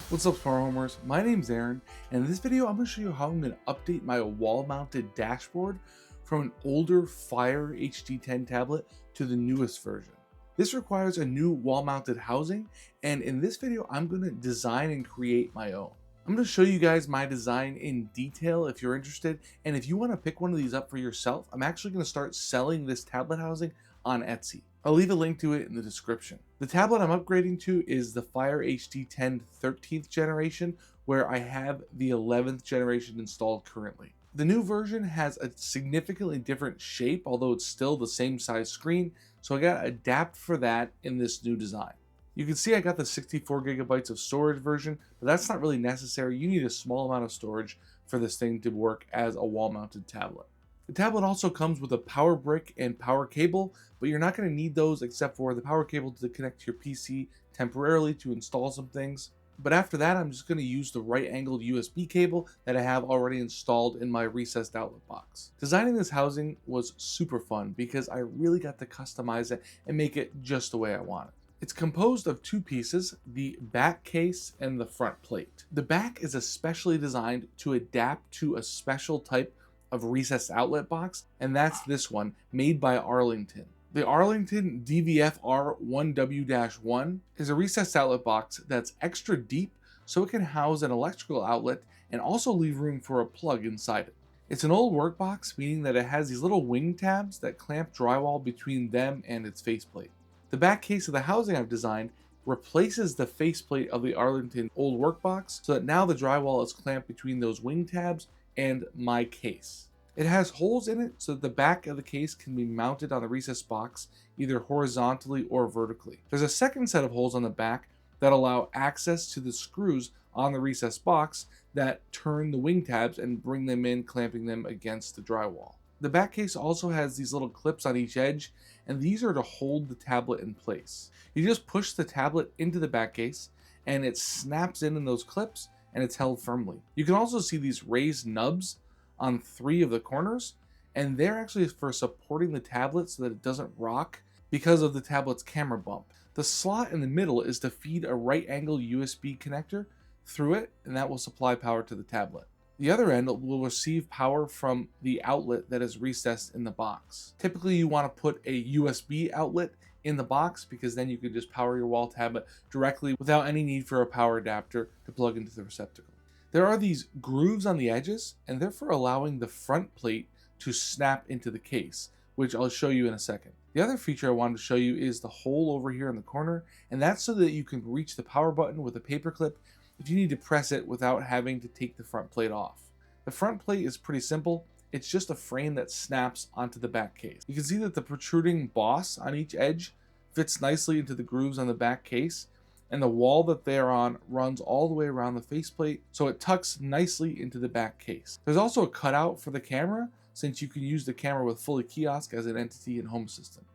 What's up, smart homers? My name's Aaron, and in this video I'm going to show you how I'm going to update my wall-mounted dashboard from an older Fire HD10 tablet to the newest version. This requires a new wall-mounted housing, and in this video I'm going to design and create my own. I'm going to show you guys my design in detail if you're interested, and if you want to pick one of these up for yourself, I'm actually going to start selling this tablet housing on Etsy. I'll leave a link to it in the description. The tablet I'm upgrading to is the Fire HD10 13th generation, where I have the 11th generation installed currently. The new version has a significantly different shape, although it's still the same size screen, so I gotta adapt for that in this new design. You can see I got the 64 gigabytes of storage version, but that's not really necessary. You need a small amount of storage for this thing to work as a wall-mounted tablet. The tablet also comes with a power brick and power cable, but you're not going to need those except for the power cable to connect to your PC temporarily to install some things. But after that, I'm just going to use the right angled USB cable that I have already installed in my recessed outlet box. Designing this housing was super fun because I really got to customize it and make it just the way I want it. It's composed of two pieces, the back case and the front plate. The back is especially designed to adapt to a special type of recessed outlet box, and that's this one made by Arlington. The Arlington DVF-R1W-1 is a recessed outlet box that's extra deep so it can house an electrical outlet and also leave room for a plug inside it. It's an old work box, meaning that it has these little wing tabs that clamp drywall between them and its faceplate. The back case of the housing I've designed replaces the faceplate of the Arlington old work box so that now the drywall is clamped between those wing tabs and my case. It has holes in it so that the back of the case can be mounted on the recessed box either horizontally or vertically. There's a second set of holes on the back that allow access to the screws on the recessed box that turn the wing tabs and bring them in, clamping them against the drywall. The back case also has these little clips on each edge, and these are to hold the tablet in place. You just push the tablet into the back case and it snaps in those clips and it's held firmly. You can also see these raised nubs on 3 of the corners, and they're actually for supporting the tablet so that it doesn't rock because of the tablet's camera bump. The slot in the middle is to feed a right angle USB connector through it, and that will supply power to the tablet. The other end will receive power from the outlet that is recessed in the box. Typically you want to put a USB outlet in the box because then you can just power your wall tablet directly without any need for a power adapter to plug into the receptacle. There are these grooves on the edges, and they're for allowing the front plate to snap into the case, which I'll show you in a second. The other feature I wanted to show you is the hole over here in the corner, and that's so that you can reach the power button with a paper clip if you need to press it without having to take the front plate off. The front plate is pretty simple. It's just a frame that snaps onto the back case. You can see that the protruding boss on each edge fits nicely into the grooves on the back case, and the wall that they're on runs all the way around the faceplate, so it tucks nicely into the back case. There's also a cutout for the camera, since you can use the camera with Fully Kiosk as an entity in Home Assistant.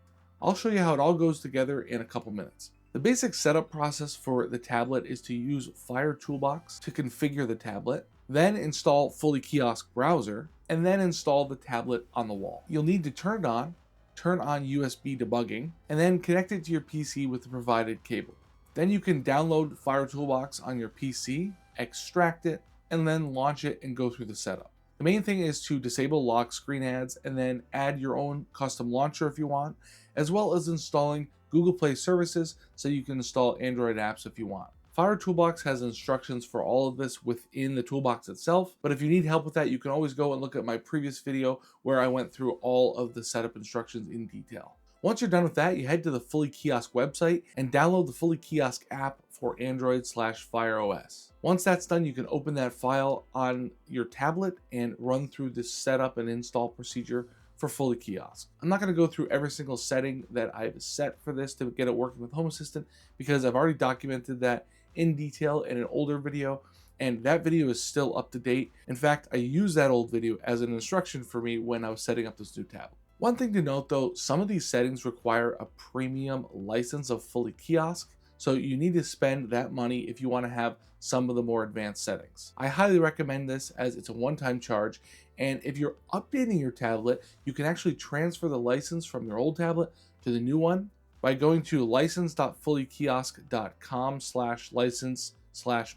I'll show you how it all goes together in a couple minutes. The basic setup process for the tablet is to use Fire Toolbox to configure the tablet, then install Fully Kiosk Browser, and then install the tablet on the wall. You'll need to turn on USB debugging, and then connect it to your PC with the provided cable. Then you can download Fire Toolbox on your PC, extract it, and then launch it and go through the setup. The main thing is to disable lock screen ads and then add your own custom launcher if you want, as well as installing Google Play services so you can install Android apps if you want. Fire Toolbox has instructions for all of this within the toolbox itself, but if you need help with that, you can always go and look at my previous video where I went through all of the setup instructions in detail. Once you're done with that, you head to the Fully Kiosk website and download the Fully Kiosk app for Android/Fire OS. Once that's done, you can open that file on your tablet and run through the setup and install procedure for Fully Kiosk. I'm not going to go through every single setting that I've set for this to get it working with Home Assistant because I've already documented that in detail in an older video, and that video is still up to date. In fact, I used that old video as an instruction for me when I was setting up this new tablet. One thing to note though, some of these settings require a premium license of Fully Kiosk, so you need to spend that money if you want to have some of the more advanced settings. I highly recommend this as it's a one-time charge, and if you're updating your tablet, you can actually transfer the license from your old tablet to the new one by going to license.fullykiosk.com/license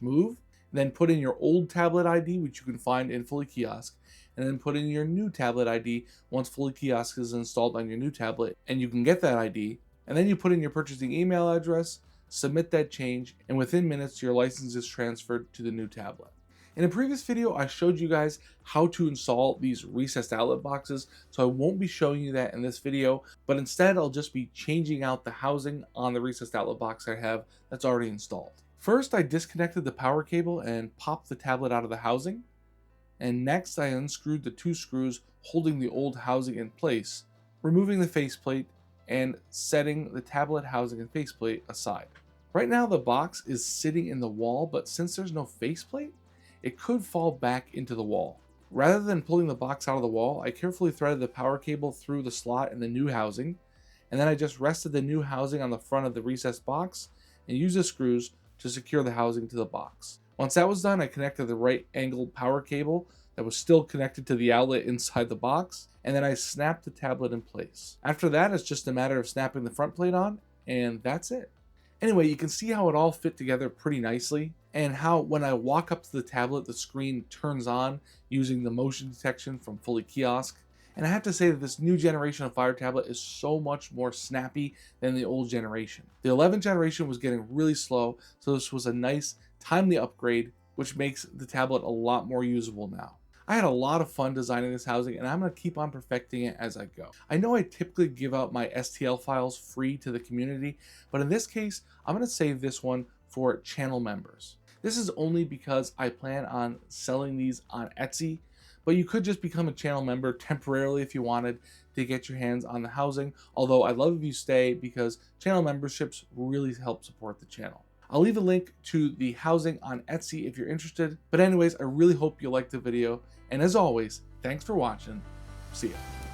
/move, then put in your old tablet ID, which you can find in Fully Kiosk, and then put in your new tablet ID once Fully Kiosk is installed on your new tablet, and you can get that ID, and then you put in your purchasing email address, submit that change, and within minutes your license is transferred to the new tablet. In a previous video, I showed you guys how to install these recessed outlet boxes, so I won't be showing you that in this video, but instead I'll just be changing out the housing on the recessed outlet box I have that's already installed. First, I disconnected the power cable and popped the tablet out of the housing, and next I unscrewed the 2 screws holding the old housing in place, removing the faceplate and setting the tablet housing and faceplate aside. Right now the box is sitting in the wall, but since there's no faceplate, it could fall back into the wall. Rather than pulling the box out of the wall, I carefully threaded the power cable through the slot in the new housing, and then I just rested the new housing on the front of the recessed box and used the screws to secure the housing to the box. Once that was done, I connected the right angled power cable that was still connected to the outlet inside the box, and then I snapped the tablet in place. After that, it's just a matter of snapping the front plate on, and that's it. Anyway, you can see how it all fit together pretty nicely, and how when I walk up to the tablet, the screen turns on using the motion detection from Fully Kiosk. And I have to say that this new generation of Fire tablet is so much more snappy than the old generation. The 11th generation was getting really slow, so this was a nice, timely upgrade, which makes the tablet a lot more usable now. I had a lot of fun designing this housing, and I'm going to keep on perfecting it as I go. I know I typically give out my STL files free to the community, but in this case, I'm going to save this one for channel members. This is only because I plan on selling these on Etsy, but you could just become a channel member temporarily if you wanted to get your hands on the housing, although I'd love if you stay because channel memberships really help support the channel. I'll leave a link to the housing on Etsy if you're interested, but anyways, I really hope you liked the video, and as always, thanks for watching. See ya.